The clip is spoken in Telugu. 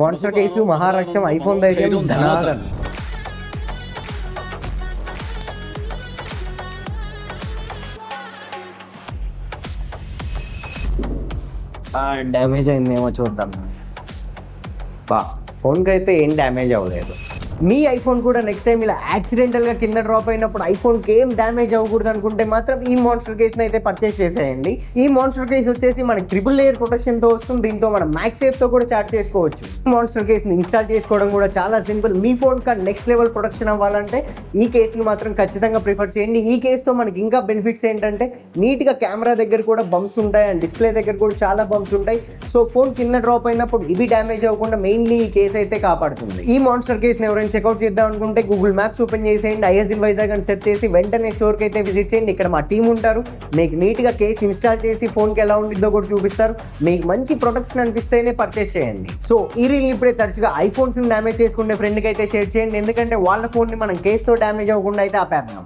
మాన్స్టర్ కేసు మహారక్షం ఐఫోన్ ధైర్యం ధనాదన్. డ్యామేజ్ అయిందేమో చూద్దాం. ఫోన్కి అయితే ఏం డ్యామేజ్ అవ్వలేదు. మీ ఐఫోన్ కూడా నెక్స్ట్ టైం ఇలా యాక్సిడెంటల్గా కింద డ్రాప్ అయినప్పుడు ఐఫోన్కి ఏం డ్యామేజ్ అవ్వకూడదు అనుకుంటే మాత్రం ఈ మాన్స్టర్ కేస్ని అయితే పర్చేస్ చేసేయండి. ఈ మాన్స్టర్ కేస్ వచ్చేసి మనకి ట్రిపుల్ లేయర్ ప్రొటెక్షన్తో వస్తుంది. దీంతో మనం మ్యాక్సేఫ్తో కూడా చార్జ్ చేసుకోవచ్చు. ఈ మాన్స్టర్ కేస్ని ఇన్స్టాల్ చేసుకోవడం కూడా చాలా సింపుల్. మీ ఫోన్ కానీ నెక్స్ట్ లెవెల్ ప్రొటెక్షన్ అవ్వాలంటే ఈ కేస్ని మాత్రం ఖచ్చితంగా ప్రిఫర్ చేయండి. ఈ కేస్తో మనకి ఇంకా బెనిఫిట్స్ ఏంటంటే నీట్గా కెమెరా దగ్గర కూడా బంప్స్ ఉంటాయి అండ్ డిస్ప్లే దగ్గర కూడా చాలా బంప్స్ ఉంటాయి. సో ఫోన్ కింద డ్రాప్ అయినప్పుడు ఇవి డ్యామేజ్ అవ్వకుండా మెయిన్లీ ఈ కేస్ అయితే కాపాడుతుంది. ఈ మాన్స్టర్ కేస్ని ఎవరైనా చెక్అౌట్ చేద్దాం అనుకుంటే గూగుల్ మ్యాప్స్ ఓపెన్ చేసేయండి, ఐఎస్ ఇన్ వైజాగ్ అని సెట్ చేసి వెంటనే స్టోర్కి అయితే విజిట్ చేయండి. ఇక్కడ మా టీం ఉంటారు, మీకు నీట్గా కేస్ ఇన్స్టాల్ చేసి ఫోన్కి ఎలా ఉండిద్దో కూడా చూపిస్తారు. మీకు మంచి ప్రొటెక్షన్ అనిపిస్తేనే పర్చేస్ చేయండి. సో ఈ రీల్ ఇప్పుడే తరచుగా ఐఫోన్స్ డ్యామేజ్ చేసుకునే ఫ్రెండ్కి అయితే షేర్ చేయండి, ఎందుకంటే వాళ్ళ ఫోన్ని మనం కేస్తో డ్యామేజ్ అవ్వకుండా అయితే ఆపేద్దాం.